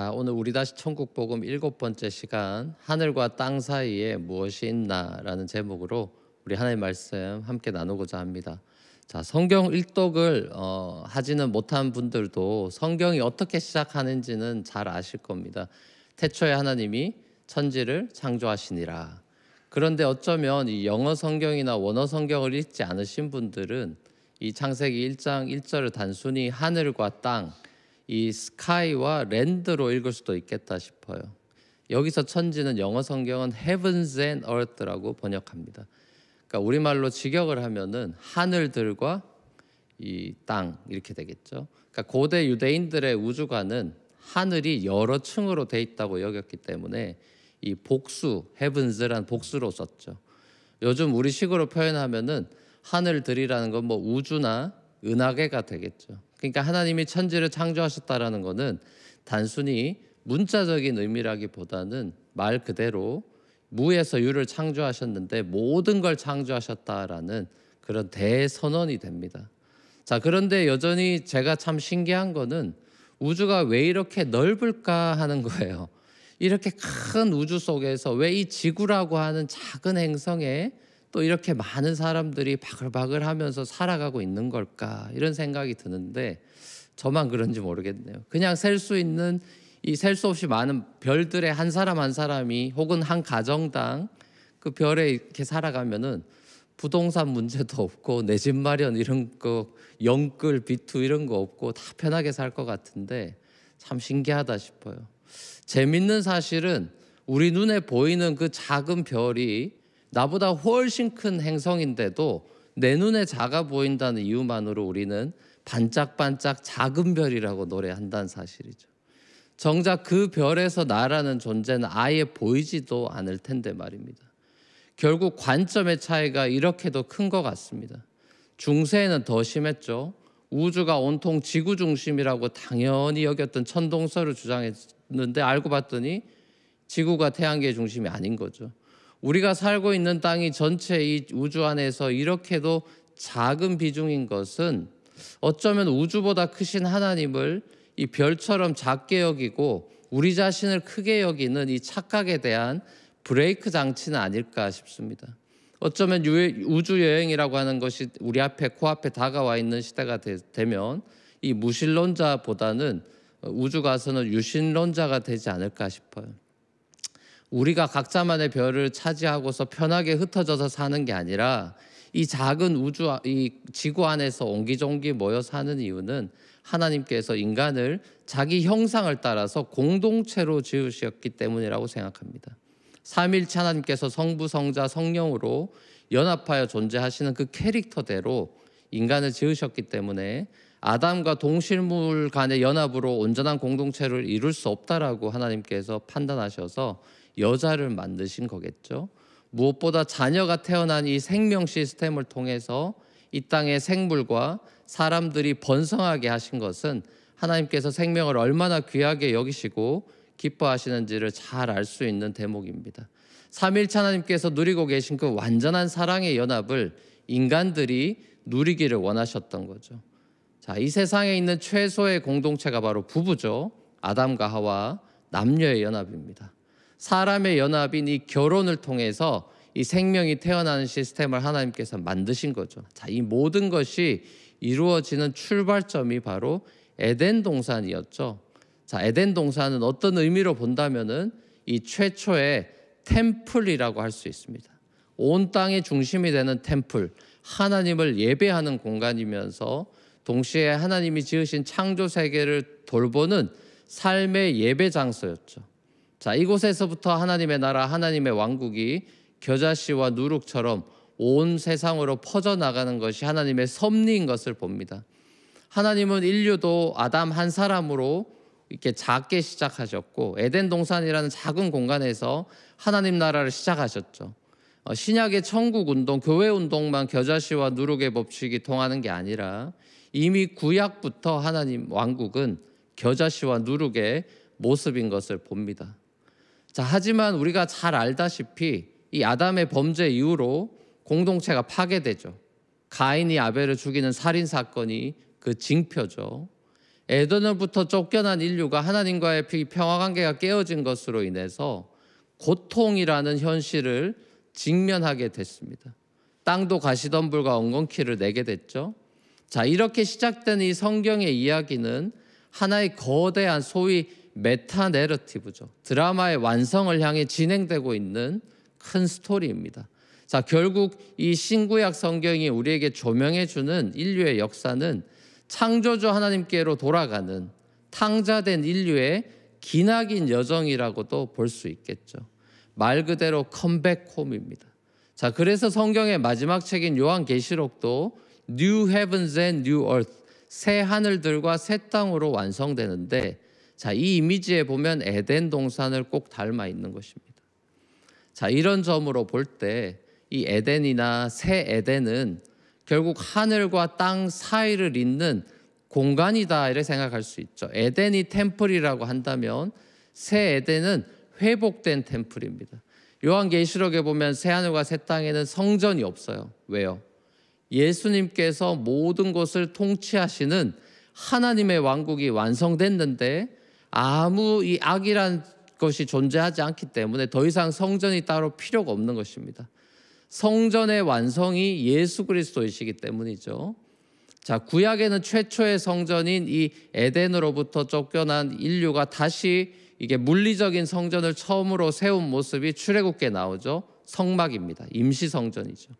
자, 오늘 우리 다시 천국 복음 7번째 시간, 하늘과 땅 사이에 무엇이 있나라는 제목으로 우리 하나님 말씀 함께 나누고자 합니다. 자, 성경 일독을 하지는 못한 분들도 성경이 어떻게 시작하는지는 잘 아실 겁니다. 태초에 하나님이 천지를 창조하시니라. 그런데 어쩌면 이 영어 성경이나 원어 성경을 읽지 않으신 분들은 이 창세기 1장 1절을 단순히 하늘과 땅, 이 스카이와 랜드로 읽을 수도 있겠다 싶어요. 여기서 천지는 영어 성경은 heavens and earth라고 번역합니다. 그러니까 우리말로 직역을 하면은 하늘들과 이 땅 이렇게 되겠죠. 그러니까 고대 유대인들의 우주관은 하늘이 여러 층으로 돼 있다고 여겼기 때문에 이 복수 heavens란 복수로 썼죠. 요즘 우리식으로 표현하면은 하늘들이라는 건 뭐 우주나 은하계가 되겠죠. 그러니까 하나님이 천지를 창조하셨다라는 것은 단순히 문자적인 의미라기보다는 말 그대로 무에서 유를 창조하셨는데 모든 걸 창조하셨다라는 그런 대선언이 됩니다. 자, 그런데 여전히 제가 참 신기한 거는 우주가 왜 이렇게 넓을까 하는 거예요. 이렇게 큰 우주 속에서 왜 이 지구라고 하는 작은 행성에 또 이렇게 많은 사람들이 바글바글 하면서 살아가고 있는 걸까, 이런 생각이 드는데 저만 그런지 모르겠네요. 그냥 셀 수 있는 이 셀 수 없이 많은 별들의 한 사람 한 사람이 혹은 한 가정당 그 별에 이렇게 살아가면은 부동산 문제도 없고 내 집 마련 이런 거, 영끌 비투 이런 거 없고 다 편하게 살 것 같은데 참 신기하다 싶어요. 재밌는 사실은 우리 눈에 보이는 그 작은 별이 나보다 훨씬 큰 행성인데도 내 눈에 작아 보인다는 이유만으로 우리는 반짝반짝 작은 별이라고 노래한다는 사실이죠. 정작 그 별에서 나라는 존재는 아예 보이지도 않을 텐데 말입니다. 결국 관점의 차이가 이렇게도 큰 것 같습니다. 중세에는 더 심했죠. 우주가 온통 지구 중심이라고 당연히 여겼던 천동설을 주장했는데 알고 봤더니 지구가 태양계의 중심이 아닌 거죠. 우리가 살고 있는 땅이 전체 이 우주 안에서 이렇게도 작은 비중인 것은 어쩌면 우주보다 크신 하나님을 이 별처럼 작게 여기고 우리 자신을 크게 여기는 이 착각에 대한 브레이크 장치는 아닐까 싶습니다. 어쩌면 우주 여행이라고 하는 것이 우리 앞에 코앞에 다가와 있는 시대가 되면 이 무신론자보다는 우주 가서는 유신론자가 되지 않을까 싶어요. 우리가 각자만의 별을 차지하고서 편하게 흩어져서 사는 게 아니라 이 작은 우주, 이 지구 안에서 옹기종기 모여 사는 이유는 하나님께서 인간을 자기 형상을 따라서 공동체로 지으셨기 때문이라고 생각합니다. 삼위일체 하나님께서 성부, 성자, 성령으로 연합하여 존재하시는 그 캐릭터대로 인간을 지으셨기 때문에 아담과 동실물 간의 연합으로 온전한 공동체를 이룰 수 없다라고 하나님께서 판단하셔서 여자를 만드신 거겠죠. 무엇보다 자녀가 태어난 이 생명 시스템을 통해서 이 땅의 생물과 사람들이 번성하게 하신 것은 하나님께서 생명을 얼마나 귀하게 여기시고 기뻐하시는지를 잘 알 수 있는 대목입니다. 삼위일체 하나님께서 누리고 계신 그 완전한 사랑의 연합을 인간들이 누리기를 원하셨던 거죠. 자, 이 세상에 있는 최소의 공동체가 바로 부부죠. 아담과 하와, 남녀의 연합입니다. 사람의 연합인 이 결혼을 통해서 이 생명이 태어나는 시스템을 하나님께서 만드신 거죠. 자, 이 모든 것이 이루어지는 출발점이 바로 에덴 동산이었죠. 자, 에덴 동산은 어떤 의미로 본다면은 이 최초의 템플이라고 할 수 있습니다. 온 땅의 중심이 되는 템플, 하나님을 예배하는 공간이면서 동시에 하나님이 지으신 창조 세계를 돌보는 삶의 예배 장소였죠. 자, 이곳에서부터 하나님의 나라, 하나님의 왕국이 겨자씨와 누룩처럼 온 세상으로 퍼져나가는 것이 하나님의 섭리인 것을 봅니다. 하나님은 인류도 아담 한 사람으로 이렇게 작게 시작하셨고 에덴 동산이라는 작은 공간에서 하나님 나라를 시작하셨죠. 신약의 천국 운동, 교회 운동만 겨자씨와 누룩의 법칙이 통하는 게 아니라 이미 구약부터 하나님 왕국은 겨자씨와 누룩의 모습인 것을 봅니다. 자, 하지만 우리가 잘 알다시피 이 아담의 범죄 이후로 공동체가 파괴되죠. 가인이 아벨을 죽이는 살인 사건이 그 징표죠. 에덴으로부터 쫓겨난 인류가 하나님과의 평화관계가 깨어진 것으로 인해서 고통이라는 현실을 직면하게 됐습니다. 땅도 가시덤불과 엉겅퀴를 내게 됐죠. 자, 이렇게 시작된 이 성경의 이야기는 하나의 거대한 소위 메타 내러티브죠. 드라마의 완성을 향해 진행되고 있는 큰 스토리입니다. 자, 결국 이 신구약 성경이 우리에게 조명해 주는 인류의 역사는 창조주 하나님께로 돌아가는 탕자된 인류의 기나긴 여정이라고도 볼 수 있겠죠. 말 그대로 컴백홈입니다. 자, 그래서 성경의 마지막 책인 요한계시록도 New Heavens and New Earth, 새 하늘들과 새 땅으로 완성되는데, 자, 이 이미지에 보면 에덴 동산을 꼭 닮아 있는 것입니다. 자, 이런 점으로 볼 때 이 에덴이나 새 에덴은 결국 하늘과 땅 사이를 잇는 공간이다, 이렇게 생각할 수 있죠. 에덴이 템플이라고 한다면 새 에덴은 회복된 템플입니다. 요한계시록에 보면 새 하늘과 새 땅에는 성전이 없어요. 왜요? 예수님께서 모든 것을 통치하시는 하나님의 왕국이 완성됐는데 아무 이 악이란 것이 존재하지 않기 때문에 더 이상 성전이 따로 필요가 없는 것입니다. 성전의 완성이 예수 그리스도이시기 때문이죠. 자, 구약에는 최초의 성전인 이 에덴으로부터 쫓겨난 인류가 다시 이게 물리적인 성전을 처음으로 세운 모습이 출애굽기에 나오죠. 성막입니다. 임시 성전이죠.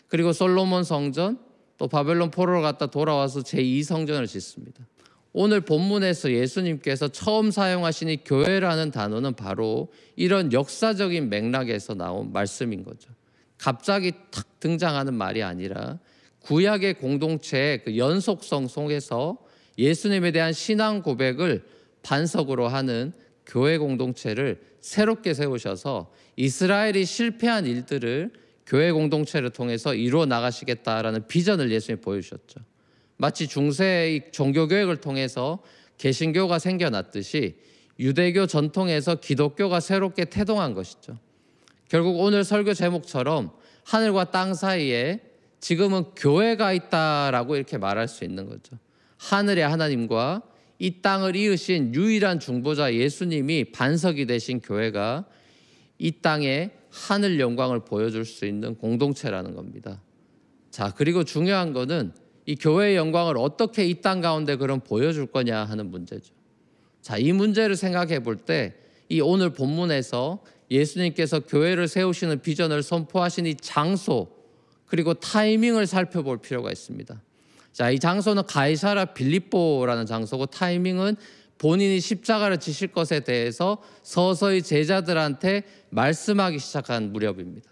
그리고 솔로몬 성전, 또 바벨론 포로로 갔다 돌아와서 제2성전을 짓습니다. 오늘 본문에서 예수님께서 처음 사용하신 이 교회라는 단어는 바로 이런 역사적인 맥락에서 나온 말씀인 거죠. 갑자기 탁 등장하는 말이 아니라 구약의 공동체의 그 연속성 속에서 예수님에 대한 신앙 고백을 반석으로 하는 교회 공동체를 새롭게 세우셔서 이스라엘이 실패한 일들을 교회 공동체를 통해서 이루어 나가시겠다라는 비전을 예수님이 보여주셨죠. 마치 중세의 종교교육을 통해서 개신교가 생겨났듯이 유대교 전통에서 기독교가 새롭게 태동한 것이죠. 결국 오늘 설교 제목처럼 하늘과 땅 사이에 지금은 교회가 있다라고 이렇게 말할 수 있는 거죠. 하늘의 하나님과 이 땅을 이으신 유일한 중보자 예수님이 반석이 되신 교회가 이 땅에 하늘 영광을 보여줄 수 있는 공동체라는 겁니다. 자, 그리고 중요한 거는 이 교회의 영광을 어떻게 이 땅 가운데 그럼 보여줄 거냐 하는 문제죠. 자, 이 문제를 생각해 볼 때 이 오늘 본문에서 예수님께서 교회를 세우시는 비전을 선포하신 이 장소 그리고 타이밍을 살펴볼 필요가 있습니다. 자, 이 장소는 가이사랴 빌립보라는 장소고 타이밍은 본인이 십자가를 지실 것에 대해서 서서히 제자들한테 말씀하기 시작한 무렵입니다.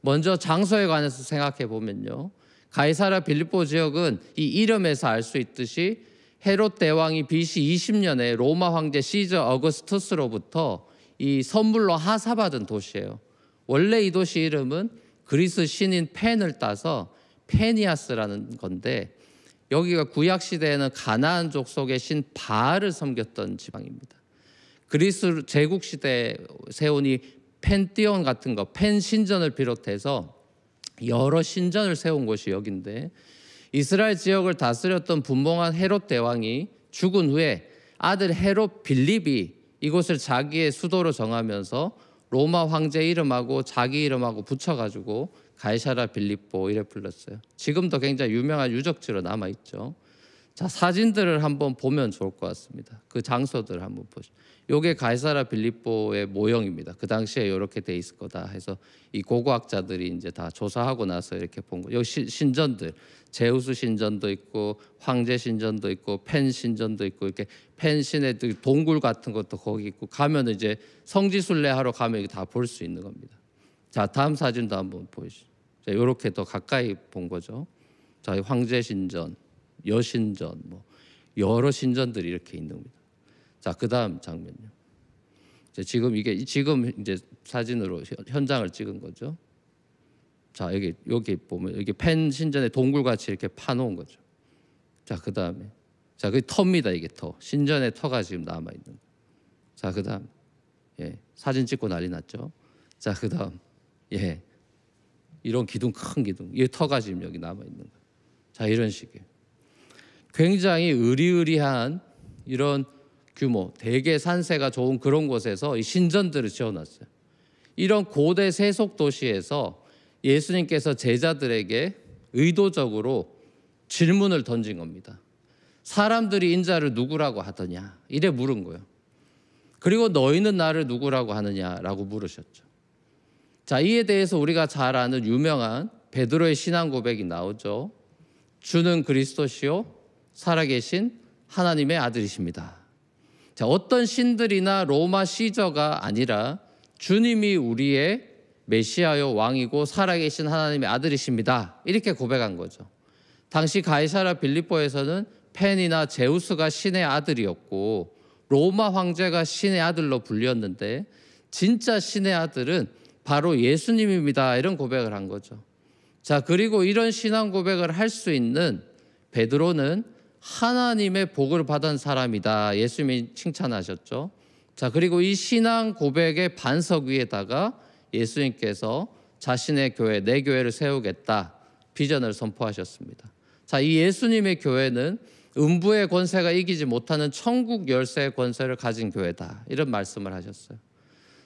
먼저 장소에 관해서 생각해 보면요. 가이사랴 빌립보 지역은 이 이름에서 알 수 있듯이 헤롯 대왕이 BC 20년에 로마 황제 시저 어거스투스로부터 이 선물로 하사받은 도시예요. 원래 이 도시 이름은 그리스 신인 펜을 따서 페니아스라는 건데 여기가 구약 시대에는 가나안 족속의 신 바알을 섬겼던 지방입니다. 그리스 제국 시대에 세운 이 펜티온 같은 거, 펜 신전을 비롯해서 여러 신전을 세운 곳이 여기인데 이스라엘 지역을 다스렸던 분봉한 헤롯 대왕이 죽은 후에 아들 헤롯 빌립이 이곳을 자기의 수도로 정하면서 로마 황제 이름하고 자기 이름하고 붙여가지고 가이사랴 빌립보 이래 불렀어요. 지금도 굉장히 유명한 유적지로 남아있죠. 자, 사진들을 한번 보면 좋을 것 같습니다. 그 장소들을 한번 보시죠. 이게 가이사랴 빌립보의 모형입니다. 그 당시에 이렇게 돼 있을 거다 해서 이 고고학자들이 이제 다 조사하고 나서 이렇게 본 거. 여기 신전들, 제우스 신전도 있고 황제 신전도 있고 펜 신전도 있고 이렇게 펜 신의 동굴 같은 것도 거기 있고 가면 이제 성지순례 하러 가면 다 볼 수 있는 겁니다. 자, 다음 사진도 한번 보시죠. 자, 이렇게 더 가까이 본 거죠. 자, 황제 신전, 여신전, 뭐 여러 신전들이 이렇게 있는 겁니다. 자, 그다음 장면요. 지금 이제 사진으로 현장을 찍은 거죠. 자, 여기 보면 여기 펜 신전의 동굴 같이 이렇게 파놓은 거죠. 자, 그다음에 자, 그 터입니다. 이게 터. 신전의 터가 지금 남아 있는 거. 자, 그다음 사진 찍고 난리 났죠. 자, 그다음 이런 기둥, 큰 기둥, 이 터가 지금 여기 남아 있는 거. 자, 이런 식이에요. 굉장히 으리으리한 이런 규모, 대개 산세가 좋은 그런 곳에서 이 신전들을 지어놨어요. 이런 고대 세속 도시에서 예수님께서 제자들에게 의도적으로 질문을 던진 겁니다. 사람들이 인자를 누구라고 하더냐? 이래 물은 거예요. 그리고 너희는 나를 누구라고 하느냐라고 물으셨죠. 자, 이에 대해서 우리가 잘 아는 유명한 베드로의 신앙 고백이 나오죠. 주는 그리스도시요 살아계신 하나님의 아들이십니다. 자, 어떤 신들이나 로마 시저가 아니라 주님이 우리의 메시아요 왕이고 살아계신 하나님의 아들이십니다. 이렇게 고백한 거죠. 당시 가이사랴 빌립보에서는 펜이나 제우스가 신의 아들이었고 로마 황제가 신의 아들로 불렸는데 진짜 신의 아들은 바로 예수님입니다. 이런 고백을 한 거죠. 자, 그리고 이런 신앙 고백을 할 수 있는 베드로는 하나님의 복을 받은 사람이다. 예수님이 칭찬하셨죠. 자, 그리고 이 신앙 고백의 반석 위에다가 예수님께서 자신의 교회, 내 교회를 세우겠다 비전을 선포하셨습니다. 자, 이 예수님의 교회는 음부의 권세가 이기지 못하는 천국 열쇠의 권세를 가진 교회다. 이런 말씀을 하셨어요.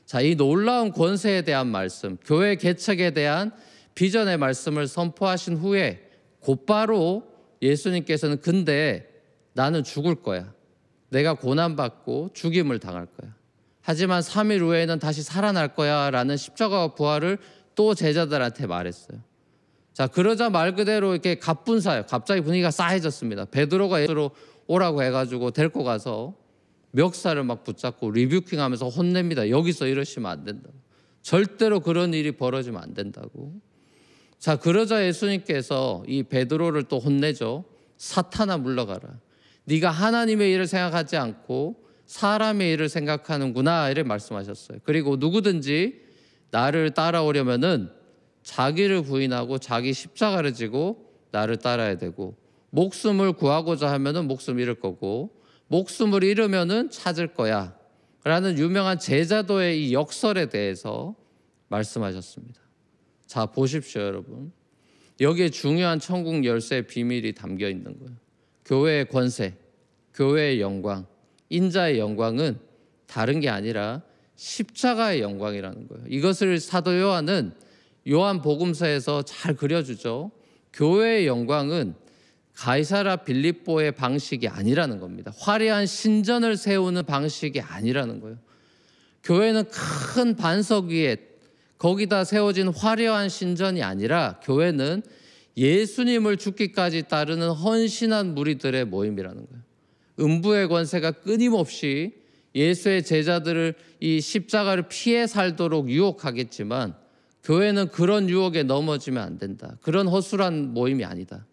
자, 이 놀라운 권세에 대한 말씀, 교회 개척에 대한 비전의 말씀을 선포하신 후에 곧바로 예수님께서는 근데 나는 죽을 거야. 내가 고난받고 죽임을 당할 거야. 하지만 3일 후에는 다시 살아날 거야 라는 십자가와 부활을 또 제자들한테 말했어요. 자, 그러자 말 그대로 이렇게 갑분사예요. 갑자기 분위기가 싸해졌습니다. 베드로가 예수로 오라고 해가지고 데리고 가서 멱살을 막 붙잡고 리뷰킹하면서 혼냅니다. 여기서 이러시면 안 된다고. 절대로 그런 일이 벌어지면 안 된다고. 자, 그러자 예수님께서 이 베드로를 또 혼내죠. 사탄아 물러가라. 네가 하나님의 일을 생각하지 않고 사람의 일을 생각하는구나 이렇게 말씀하셨어요. 그리고 누구든지 나를 따라오려면은 자기를 부인하고 자기 십자가를 지고 나를 따라야 되고 목숨을 구하고자 하면은 목숨 잃을 거고 목숨을 잃으면은 찾을 거야 라는 유명한 제자도의 이 역설에 대해서 말씀하셨습니다. 자, 보십시오 여러분. 여기에 중요한 천국 열쇠의 비밀이 담겨 있는 거예요. 교회의 권세, 교회의 영광, 인자의 영광은 다른 게 아니라 십자가의 영광이라는 거예요. 이것을 사도 요한은 요한복음서에서 잘 그려주죠. 교회의 영광은 가이사랴 빌립보의 방식이 아니라는 겁니다. 화려한 신전을 세우는 방식이 아니라는 거예요. 교회는 큰 반석 위에 거기다 세워진 화려한 신전이 아니라 교회는 예수님을 죽기까지 따르는 헌신한 무리들의 모임이라는 거예요. 음부의 권세가 끊임없이 예수의 제자들을 이 십자가를 피해 살도록 유혹하겠지만 교회는 그런 유혹에 넘어지면 안 된다. 그런 허술한 모임이 아니다.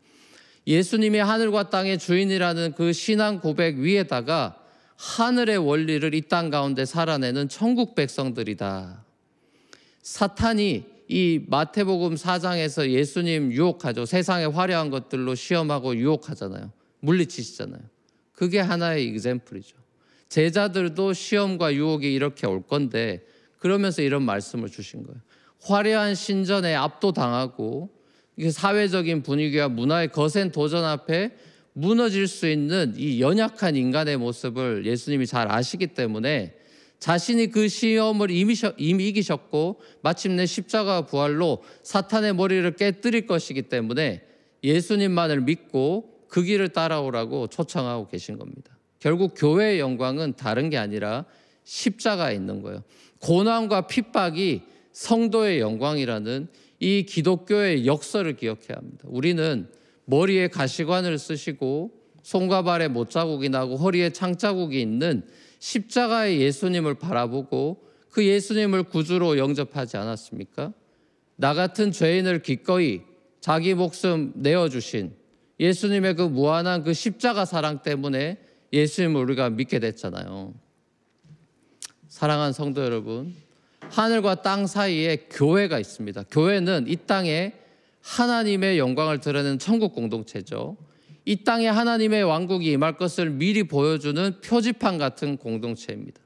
예수님이 하늘과 땅의 주인이라는 그 신앙 고백 위에다가 하늘의 원리를 이 땅 가운데 살아내는 천국 백성들이다. 사탄이 이 마태복음 4장에서 예수님 유혹하죠. 세상의 화려한 것들로 시험하고 유혹하잖아요. 물리치시잖아요. 그게 하나의 example이죠. 제자들도 시험과 유혹이 이렇게 올 건데 그러면서 이런 말씀을 주신 거예요. 화려한 신전에 압도당하고 사회적인 분위기와 문화의 거센 도전 앞에 무너질 수 있는 이 연약한 인간의 모습을 예수님이 잘 아시기 때문에 자신이 그 시험을 이미 이기셨고 마침내 십자가 부활로 사탄의 머리를 깨뜨릴 것이기 때문에 예수님만을 믿고 그 길을 따라오라고 초청하고 계신 겁니다. 결국 교회의 영광은 다른 게 아니라 십자가에 있는 거예요. 고난과 핍박이 성도의 영광이라는 이 기독교의 역사를 기억해야 합니다. 우리는 머리에 가시관을 쓰시고 손과 발에 못자국이 나고 허리에 창자국이 있는 십자가의 예수님을 바라보고 그 예수님을 구주로 영접하지 않았습니까? 나 같은 죄인을 기꺼이 자기 목숨 내어주신 예수님의 그 무한한 그 십자가 사랑 때문에 예수님을 우리가 믿게 됐잖아요. 사랑하는 성도 여러분, 하늘과 땅 사이에 교회가 있습니다. 교회는 이 땅에 하나님의 영광을 드러내는 천국 공동체죠. 이 땅에 하나님의 왕국이 임할 것을 미리 보여주는 표지판 같은 공동체입니다.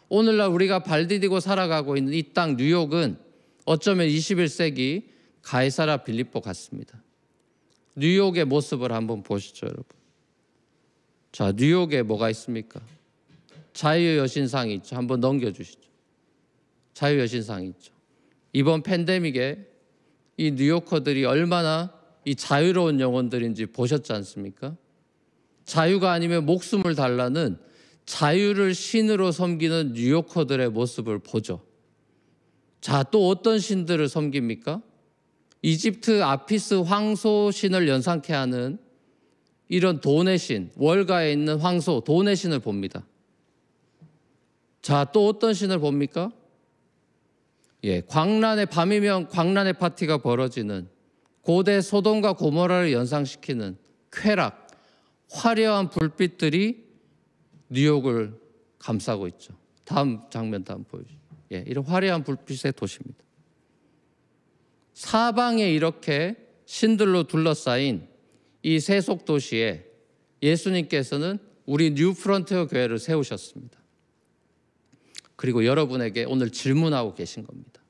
오늘날 우리가 발 디디고 살아가고 있는 이 땅 뉴욕은 어쩌면 21세기 가이사랴 빌립보 같습니다. 뉴욕의 모습을 한번 보시죠, 여러분. 자, 뉴욕에 뭐가 있습니까? 자유여신상이 있죠. 한번 넘겨주시죠. 자유여신상이 있죠. 이번 팬데믹에 이 뉴요커들이 얼마나 이 자유로운 영혼들인지 보셨지 않습니까? 자유가 아니면 목숨을 달라는 자유를 신으로 섬기는 뉴요커들의 모습을 보죠. 자, 또 어떤 신들을 섬깁니까? 이집트 아피스 황소 신을 연상케 하는 이런 돈의 신, 월가에 있는 황소, 돈의 신을 봅니다. 자, 또 어떤 신을 봅니까? 광란의 밤이면 광란의 파티가 벌어지는 고대 소돔과 고모라를 연상시키는 쾌락, 화려한 불빛들이 뉴욕을 감싸고 있죠. 다음 장면 보여주시죠. 이런 화려한 불빛의 도시입니다. 사방에 이렇게 신들로 둘러싸인 이 세속 도시에 예수님께서는 우리 뉴프론티어 교회를 세우셨습니다. 그리고 여러분에게 오늘 질문하고 계신 겁니다.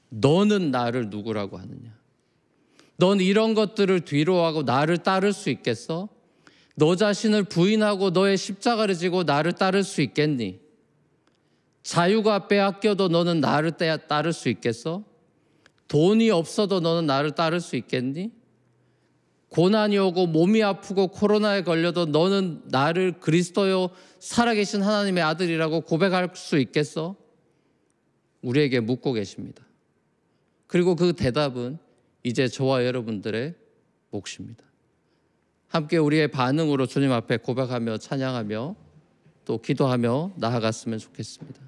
너는 나를 누구라고 하느냐? 넌 이런 것들을 뒤로하고 나를 따를 수 있겠어? 너 자신을 부인하고 너의 십자가를 지고 나를 따를 수 있겠니? 자유가 빼앗겨도 너는 나를 따를 수 있겠어? 돈이 없어도 너는 나를 따를 수 있겠니? 고난이 오고 몸이 아프고 코로나에 걸려도 너는 나를 그리스도요 살아계신 하나님의 아들이라고 고백할 수 있겠어? 우리에게 묻고 계십니다. 그리고 그 대답은 이제 저와 여러분들의 몫입니다. 함께 우리의 반응으로 주님 앞에 고백하며 찬양하며 또 기도하며 나아갔으면 좋겠습니다.